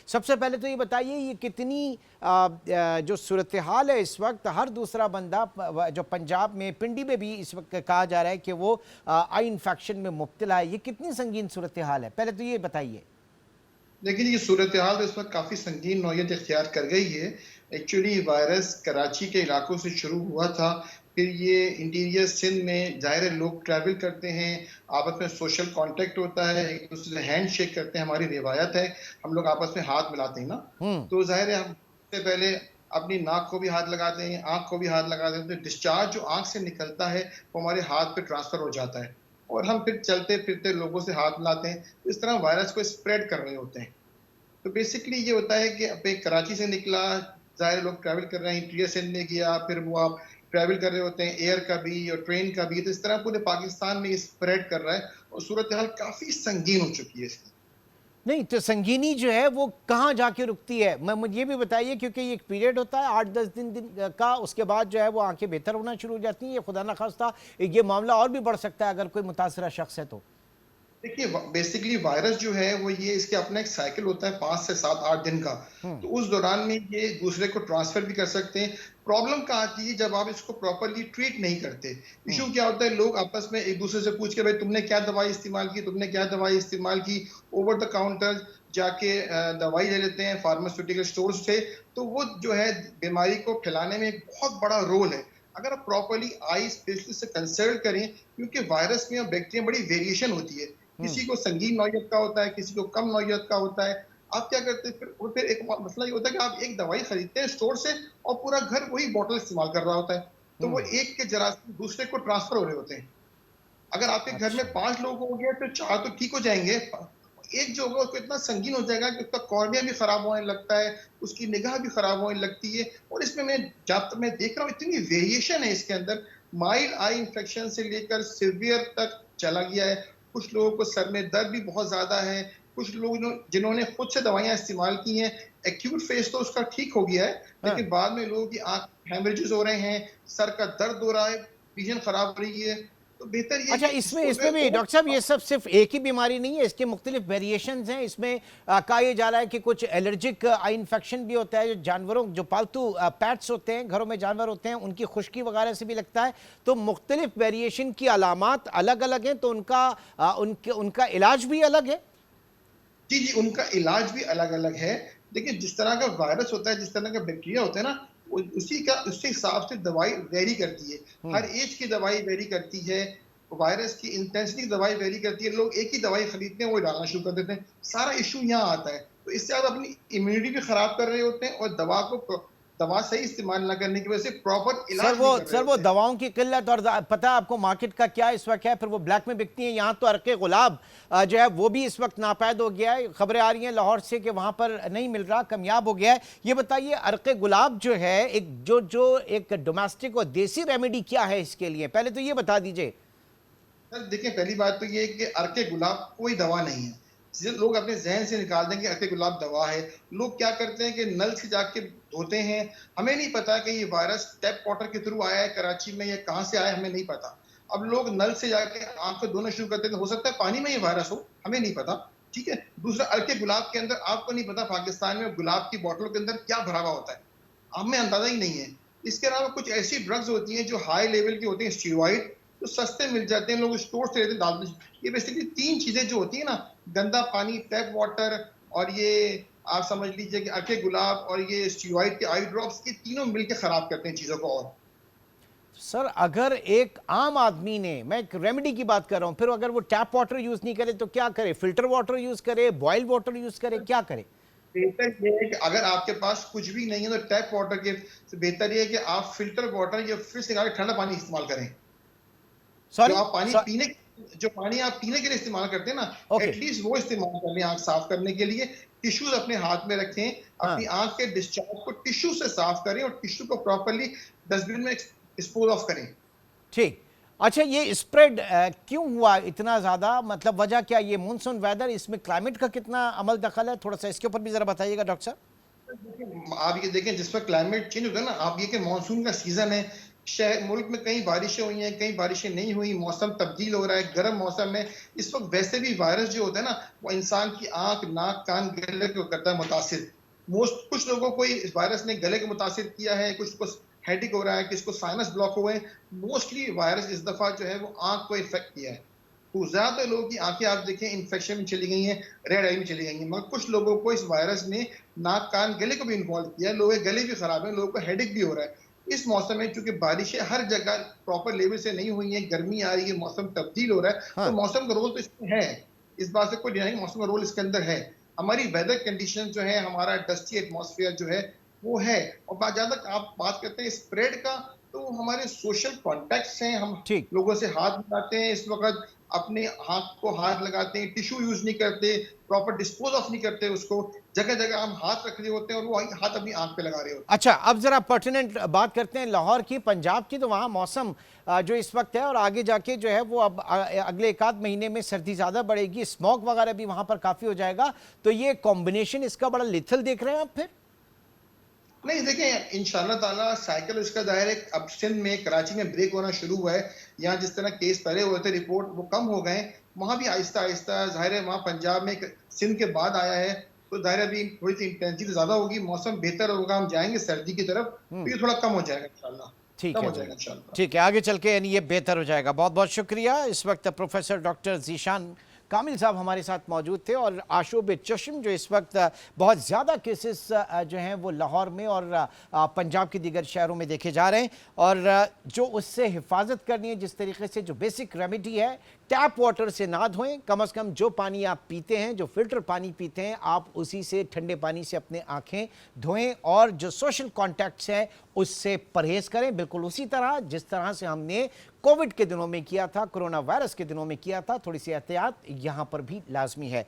सबसे पहले तो ये बताइए, ये कितनी जो सूरत हाल है इस वक्त, हर दूसरा बंदा जो पंजाब में पिंडी में भी इस वक्त कहा जा रहा है कि वो आई इन्फेक्शन में मुब्तला है, ये कितनी संगीन सूरत हाल है, पहले तो ये बताइए। लेकिन ये सूरत हाल तो इस वक्त काफ़ी संगीन नौयत इख्तियार कर गई है। एक्चुअली वायरस कराची के इलाकों से शुरू हुआ था, फिर ये इंटीरियर सिंध में ज़ाहिर है लोग ट्रैवल करते हैं, आपस में सोशल कांटेक्ट होता है, एक दूसरे से हैंड शेक करते हैं, हमारी रिवायत है, हम लोग आपस में हाथ मिलाते हैं ना। हम्म। तो ज़ाहिर है हम सबसे पहले अपनी नाक को भी हाथ लगाते हैं, आँख को भी हाथ लगाते हैं, तो डिस्चार्ज जो आँख से निकलता है वो हमारे हाथ पे ट्रांसफ़र हो जाता है और हम फिर चलते-फिरते लोगों से हाथ मिलाते हैं। तो इस तरह वायरस को स्प्रेड कर रहे होते हैं। तो बेसिकली ये होता है कि अब एक कराची से निकला, ज़ाहिर लोग ट्रैवल कर रहे हैं, इंटीरियर सिंध में गया, फिर वो आप ट्रैवल कर रहे होते हैं एयर का भी और ट्रेन का भी, तो इस तरह पूरे पाकिस्तान में ये स्प्रेड कर रहा है और सूरत हाल काफ़ी संगीन हो चुकी है इसकी। नहीं तो संगीनी जो है वो कहाँ जाके रुकती है, मैं मुझे ये भी बताइए, क्योंकि ये एक पीरियड होता है 8-10 दिन का, उसके बाद जो है वो आंखें बेहतर होना शुरू हो जाती हैं, ये खुदा न खास्ता ये मामला और भी बढ़ सकता है अगर कोई मुतासरा शख्स है तो। देखिए बेसिकली वायरस जो है वो ये इसके अपना एक साइकिल होता है 5 से 7-8 दिन का। हम्म। तो उस दौरान में ये दूसरे को ट्रांसफर भी कर सकते हैं। प्रॉब्लम कहाँ आती है जब आप इसको प्रॉपर्ली ट्रीट नहीं करते। हम्म। इशू क्या होता है, लोग आपस में एक दूसरे से पूछ के भाई तुमने क्या दवाई इस्तेमाल की, तुमने क्या दवाई इस्तेमाल की, ओवर द काउंटर जाके दवाई ले लेते हैं फार्मास्यूटिकल स्टोर्स से। तो वो जो है बीमारी को फैलाने में एक बहुत बड़ा रोल है। अगर आप प्रॉपर्ली आई स्पेशलिस्ट से कंसल्ट करें, क्योंकि वायरस में और बैक्टीरिया में बड़ी वेरिएशन होती है। हम्म। किसी को संगीन नौयत का होता है, किसी को कम नौयत का होता है। आप क्या करते हैं फिर एक मसला ये होता है कि आप एक दवाई खरीदते हैं स्टोर से और पूरा घर वही बॉटल इस्तेमाल कर रहा होता है। तो वो हम्म। एक के जरासीम दूसरे को ट्रांसफर हो रहे होते हैं। अगर आपके घर में अच्छा। 5 लोग होंगे तो 4 तो ठीक हो जाएँगे। एक जो होगा उसको इतना संगीन हो जाएगा कि उसका कॉर्निया भी खराब होने लगता है, उसकी निगाह भी खराब होने लगती है और इसमें मैं जब तक मैं देख रहा हूँ इतनी वेरिएशन है इसके अंदर, माइल्ड आई इन्फेक्शन से लेकर सीवियर तक चला गया है। कुछ लोगों को सर में दर्द भी बहुत ज़्यादा है, कुछ लोग जिन्होंने खुद से दवाइयाँ इस्तेमाल की हैं, एक्यूट फेज़ तो उसका ठीक हो गया है, हाँ। लेकिन बाद में लोगों की आँख हेमरेजेस हो रहे हैं, सर का दर्द हो रहा है, विज़न खराब हो रही है। तो बेहतर ये है अच्छा, कि इसमें इसको जो है इसमें भी डॉक्टर साहब, ये सब सिर्फ एक ही बीमारी नहीं है, इसके मुख्तलिफ वेरिएशंस हैं। इसमें कहा यह जा रहा है कि कुछ एलर्जिक आई इन्फेक्शन भी होता है, जो जानवरों, जो पालतू पैट्स होते हैं, घरों में जानवर होते हैं, उनकी खुश्की वगैरह से भी लगता है। तो मुख्तलिफ वेरिएशन की अलामात अलग अलग हैं, तो उनका इलाज भी अलग है। जी, जी, उनका इलाज भी अलग-अलग है। देखिए, जिस तरह का वायरस होता है, जिस तरह का बैक्टीरिया होता है ना, वो उसी हिसाब से दवाई वेरी करती है। हर हम्म। ऐज की दवाई वेरी करती है, वायरस की इंटेंसिटी की दवाई वेरी करती है। लोग एक ही दवाई खरीदते हैं, वो डालना शुरू कर देते हैं। सारा इश्यू यहाँ आता है। तो इससे आप अपनी इम्यूनिटी भी खराब कर रहे होते हैं और दवा सही इस्तेमाल ना करने की वजह से प्रॉपर इलाज नहीं कर रहे सर वो होते हैं। दवाओं की किल्लत, और पता है आपको मार्केट का क्या इस वक्त है, फिर वो ब्लैक में बिकती हैं। यहाँ तो अरके गुलाब जो है वो भी इस वक्त नापैद हो गया है, खबरें आ रही हैं लाहौर से कि वहाँ पर नहीं मिल रहा, कमियाब हो गया है। ये बताइए, अरके गुलाब जो है एक जो एक डोमेस्टिक और देसी रेमेडी क्या है इसके लिए, पहले तो ये बता दीजिए। सर देखिए, पहली बात तो ये है कि अर्क गुलाब कोई दवा नहीं है। लोग अपने जहन से निकाल देंगे अर्क गुलाब दवा है। लोग क्या करते हैं कि नल से जाके धोते हैं। हमें नहीं पता कि ये वायरस टैप वाटर के थ्रू आया है कराची में या कहाँ से आया है, हमें नहीं पता। अब लोग नल से जाके आंखें धोना शुरू करते हैं, तो हो सकता है पानी में ये वायरस हो, हमें नहीं पता। ठीक है। दूसरा, अर्क गुलाब के अंदर आपको नहीं पता पाकिस्तान में गुलाब की बोतलों के अंदर क्या भरा हुआ होता है, हमें अंदाजा ही नहीं है। इसके अलावा कुछ ऐसी ड्रग्स होती हैं जो हाई लेवल की होती हैं, स्टीरॉइड, तो सस्ते मिल जाते हैं, लोग स्टोर से लेते हैं, डाल देते। ये बेसिकली 3 चीजें जो होती है ना, गंदा पानी, टैप वाटर और ये आप समझ लीजिए कि अर्के गुलाब और ये स्टीरॉइड के आई ड्रॉप्स, ये तीनों मिलकर खराब करते हैं चीजों को। और सर अगर एक आम आदमी ने, मैं एक रेमेडी की बात कर रहा हूं, फिर अगर वो टैप वाटर यूज नहीं करे तो क्या करे, फिल्टर वाटर यूज करे, बॉयल वाटर यूज करे, क्या करे? बेहतर ये है कि अगर आपके पास कुछ भी नहीं है तो टैप वाटर के बेहतर ये है कि आप फिल्टर वाटर या फ्रिज से निकाल के ठंडा पानी इस्तेमाल करें। जो सॉरी। आप जो पानी आप पीने के लिए इस्तेमाल करते हैं ना, ओके। एटलीस्ट वो इस्तेमाल कर लें आँख साफ करने के लिए। टिश्यूज़ अपने हाथ में रखें, अपनी हाँ। आँख के डिस्चार्ज को टिश्यू से साफ करें और टिश्यू को प्रॉपर्ली डस्टबिन में डिस्पोज़ ऑफ करें। ठीक। अच्छा, ये स्प्रेड क्यों हुआ इतना ज़्यादा, मतलब वजह क्या, ये मानसून वेदर, इसमें क्लाइमेट का कितना अमल दखल है, थोड़ा सा इसके ऊपर भी ज़रा बताइएगा डॉक्टर साहब। आप ये देखें, जिस पर क्लाइमेट चेंज होता है ना, आप ये कि मानसून का सीजन है, शहर मुल्क में कई बारिशें हुई हैं, कई बारिशें नहीं हुई, मौसम तब्दील हो रहा है, गर्म मौसम है। इस वक़्त वैसे भी वायरस जो होता है ना, वो इंसान की आँख, नाक, कान, गले को करता है मुतासिर। कुछ लोगों को इस वायरस ने गले को मुतासिर किया है, कुछ को हेडेक हो रहा है, किसी को साइनस ब्लॉक हुए हैं। मोस्टली वायरस इस दफ़ा जो है वो आँख को इन्फेक्ट किया है। तो ज़्यादातर लोगों की आँखें आप देखें इन्फेक्शन में चली गई हैं, रेड आई में चली गई हैं। मगर कुछ लोगों को इस वायरस ने नाक, कान, गले को भी इन्वॉल्व किया है। लोगों के गले भी खराब हैं, लोगों को हेडेक भी हो रहा है। इस मौसम में चूँकि बारिशें हर जगह प्रॉपर लेवल से नहीं हुई हैं, गर्मी आ रही है, मौसम तब्दील हो रहा है, तो हाँ, मौसम का रोल तो इसमें है। इस बात से कोई डिनाई नहीं, मौसम का रोल इसके अंदर है। हमारी वेदर कंडीशन जो है, हमारा डस्टी एटमॉस्फेयर जो है, वो है। और जहाँ तक आप बात करते हैं स्प्रेड का, तो हमारे सोशल कॉन्टैक्ट्स हैं, हम ठीक। लोगों से हाथ मिलाते हैं, इस वक़्त अपने हाथ को हाथ लगाते हैं, टिश्यू यूज़ नहीं करते, प्रॉपर डिस्पोज़ ऑफ नहीं करते उसको। जगह-जगह हम हाथ रख रहे होते हैं और वो हाथ अपनी आँख पे लगा रहे होते हैं। अच्छा, अब ज़रा पर्टिनेंट बात करते हैं लाहौर की, पंजाब की। तो वहाँ मौसम जो इस वक्त है और आगे जाके जो है वो अब अगले एक आध महीने में सर्दी ज़्यादा बढ़ेगी, स्मॉग वगैरह भी वहाँ पर काफ़ी हो जाएगा। तो ये कॉम्बिनेशन इसका बड़ा लिथल देख रहे हैं आप फिर? नहीं देखें, इंशाल्लाह ताला साइकिल इसका ज़ाहिर है अब सिंध में, कराची में ब्रेक होना शुरू हुआ है। यहाँ जिस तरह केस पहले हुए थे रिपोर्ट वो कम हो गए हैं, वहाँ भी आहिस्ता-आहिस्ता ज़ाहिर है वहाँ पंजाब में सिंध के बाद आया है, तो ज़ाहिर है अभी थोड़ी-सी इंटेंसिटी ज़्यादा होगी, मौसम बेहतर होगा, हम जाएँगे सर्दी की तरफ, हुँ, तो ये थोड़ा कम हो जाएगा इंशाल्लाह, ठीक कम है हो जी। जाएगा इंशाल्लाह। ठीक है, आगे चल के यानी ये बेहतर हो जाएगा। बहुत-बहुत शुक्रिया। इस वक्त प्रोफ़ेसर डॉक्टर ज़ीशान कामिल साहब हमारे साथ मौजूद थे और आशूब चश्म जो इस वक्त बहुत ज़्यादा केसेस जो हैं वो लाहौर में और पंजाब के दीगर शहरों में देखे जा रहे हैं और जो उससे हिफाजत करनी है, जिस तरीके से जो बेसिक रेमेडी है, टैप वाटर से ना धोएं। कम से कम जो पानी आप पीते हैं, जो फिल्टर पानी पीते हैं, आप उसी से ठंडे पानी से अपने आँखें धोएं और जो सोशल कॉन्टैक्ट्स हैं उससे परहेज़ करें, बिल्कुल उसी तरह जिस तरह से हमने कोविड के दिनों में किया था, कोरोना वायरस के दिनों में किया था। थोड़ी सी एहतियात यहाँ पर भी लाजमी है।